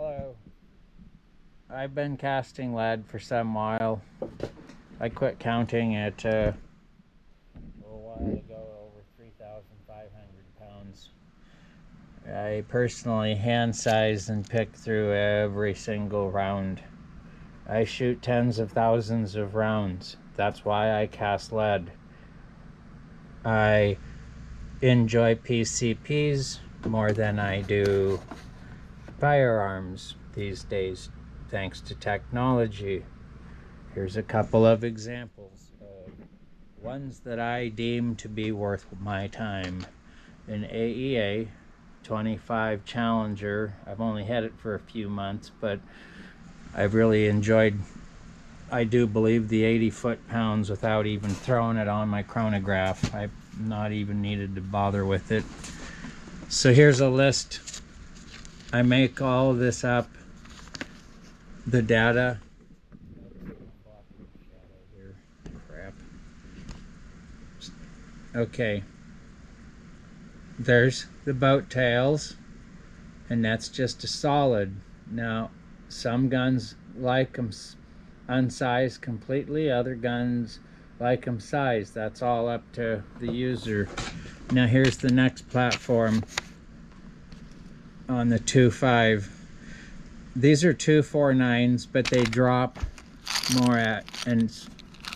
Hello. I've been casting lead for some while. I quit counting it a while ago, over 3,500 pounds. I personally hand size and pick through every single round. I shoot tens of thousands of rounds. That's why I cast lead. I enjoy PCPs more than I do firearms these days, thanks to technology. Here's a couple of examples of ones that I deem to be worth my time. An AEA 25 Challenger. I've only had it for a few months, but I've really enjoyed, I do believe, the 80 foot-pounds without even throwing it on my chronograph. I've not even needed to bother with it. So here's a list. I make all of this up, the data. Crap. Okay. There's the boat tails, and that's just a solid. Now, some guns like them unsized completely, other guns like them sized. That's all up to the user. Now here's the next platform on the 2.5. These are 2.49s, but they drop more at, and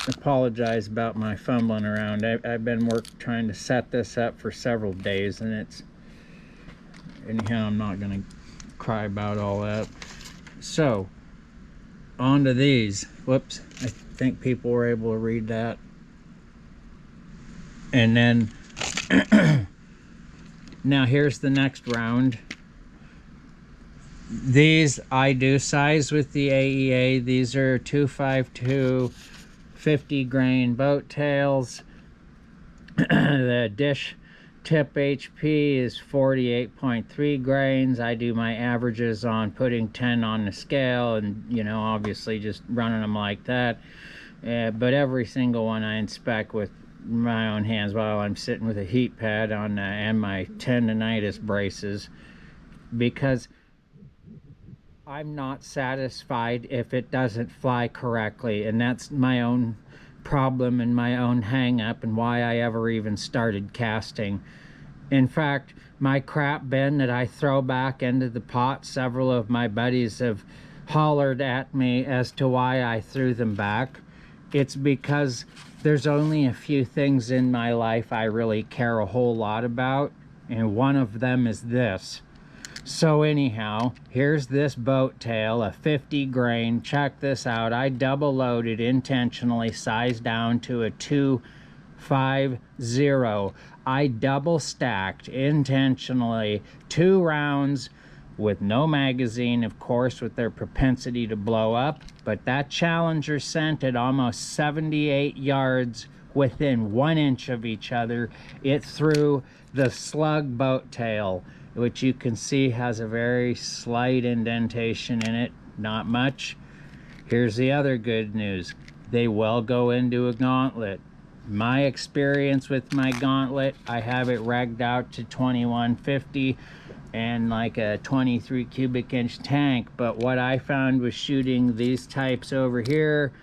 apologize about my fumbling around. I've been trying to set this up for several days, and it's, anyhow, I'm not gonna cry about all that. So on to these. Whoops, I think people were able to read that. And then now here's the next round. These I do size with the AEA. These are 252 50 grain boat tails. The dish tip HP is 48.3 grains. I do my averages on putting 10 on the scale, and you know, obviously just running them like that. But every single one I inspect with my own hands while I'm sitting with a heat pad on and my tendonitis braces, because I'm not satisfied if it doesn't fly correctly, and that's my own problem and my own hang up and why I ever even started casting. In fact, my crap bin that I throw back into the pot, several of my buddies have hollered at me as to why I threw them back. It's because there's only a few things in my life I really care a whole lot about, and one of them is this. So anyhow, here's this boat tail, a 50 grain. Check this out. I double loaded intentionally, sized down to a 250. I double stacked intentionally 2 rounds with no magazine, of course, with their propensity to blow up. But that Challenger sent at almost 78 yards within 1 inch of each other. It threw the slug boat tail, which you can see has a very slight indentation in it, not much. Here's the other good news. They will go into a gauntlet. My experience with my gauntlet, I have it regged out to 2150 and like a 23 cubic inch tank, but what I found with shooting these types over here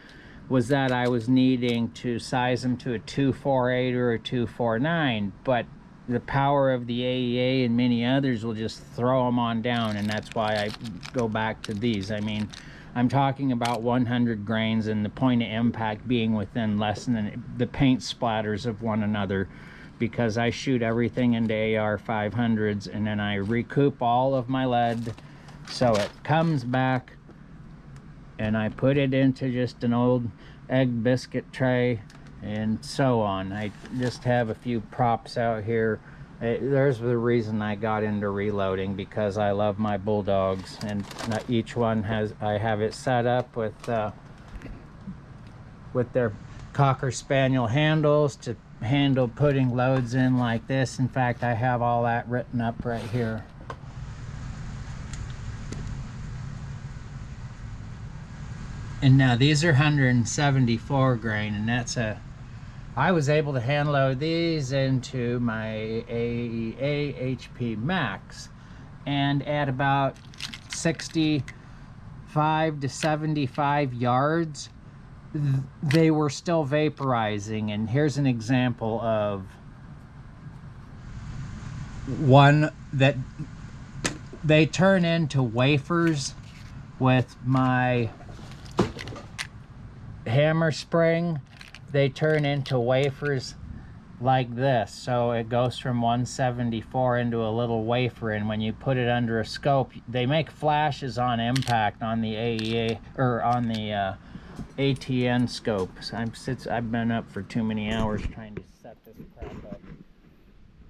was that I was needing to size them to a 248 or a 249, but the power of the AEA and many others will just throw them on down, and that's why I go back to these. I mean, I'm talking about 100 grains and the point of impact being within less than the paint splatters of one another, because I shoot everything into AR 500s and then I recoup all of my lead so it comes back, and I put it into just an old egg biscuit tray and so on. I just have a few props out here. There's the reason I got into reloading, because I love my bulldogs, and each one has, I have it set up with their Cocker Spaniel handles to handle putting loads in like this. In fact, I have all that written up right here. And now these are 174 grain, and that's a, I was able to hand load these into my AEA HP Max, and at about 65 to 75 yards, they were still vaporizing. And here's an example of one that they turn into wafers with my hammer spring. They turn into wafers like this, so it goes from 174 into a little wafer, and when you put it under a scope, they make flashes on impact on the AEA or on the ATN scopes. I've been up for too many hours trying to set this crap up.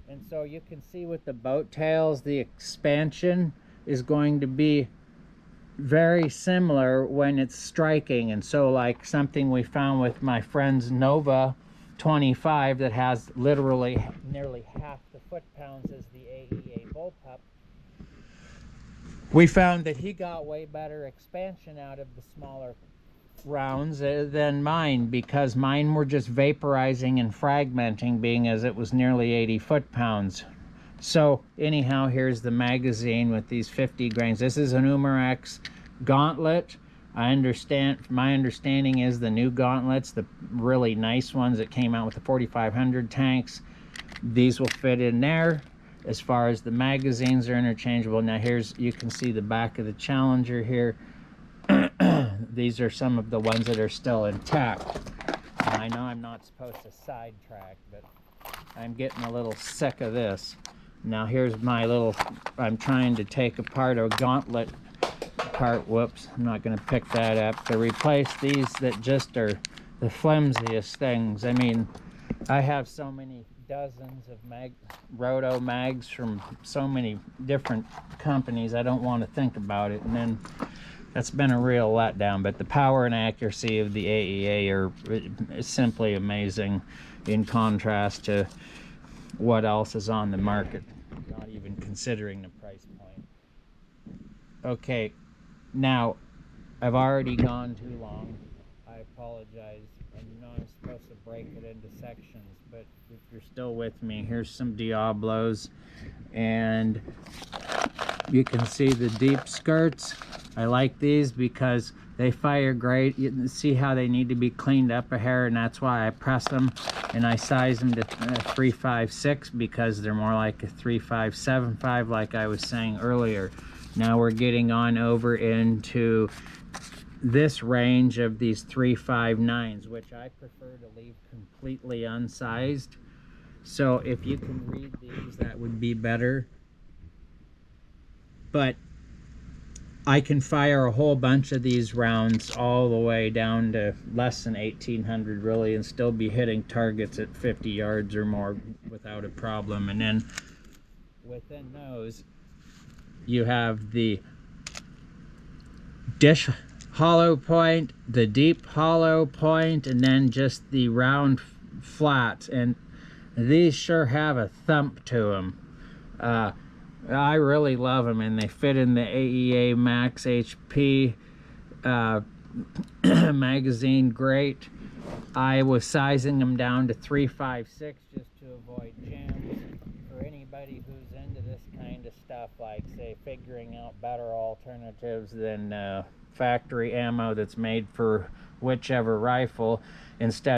And so you can see with the boat tails, the expansion is going to be very similar when it's striking. And so like something we found with my friend's Nova 25 that has literally nearly half the foot-pounds as the AEA bullpup, we found that he got way better expansion out of the smaller rounds than mine, because mine were just vaporizing and fragmenting, being as it was nearly 80 foot-pounds. So anyhow, here's the magazine with these 50 grains. This is an Umarex Gauntlet. My understanding is the new gauntlets, the really nice ones that came out with the 4500 tanks, these will fit in there. As far as the magazines are interchangeable. Now you can see the back of the Challenger here. These are some of the ones that are still intact. Now, I know I'm not supposed to sidetrack, but I'm getting a little sick of this. Now here's my little, I'm trying to take apart a gauntlet part. Whoops, I'm not going to pick that up. To replace these that just are the flimsiest things. I mean, I have so many dozens of roto mags from so many different companies, I don't want to think about it. And then that's been a real letdown. But the power and accuracy of the AEA are simply amazing in contrast to what else is on the market, not even considering the price point. Okay, now I've already gone too long. I apologize. I know I'm supposed to break it into sections, but if you're still with me, here's some Diablos, and you can see the deep skirts. I like these because they fire great. You can see how they need to be cleaned up a hair, and that's why I press them and I size them to 356, because they're more like a 3575, like I was saying earlier. Now we're getting on over into this range of these 359s, which I prefer to leave completely unsized. So if you can read these, that would be better. But I can fire a whole bunch of these rounds all the way down to less than 1800 really, and still be hitting targets at 50 yards or more without a problem. And then within those, you have the dish hollow point, the deep hollow point, and then just the round flats. And these sure have a thump to them. I really love them, and they fit in the AEA Max HP magazine great. I was sizing them down to 356 just to avoid jams. For anybody who's into this kind of stuff, like say figuring out better alternatives than factory ammo that's made for whichever rifle, instead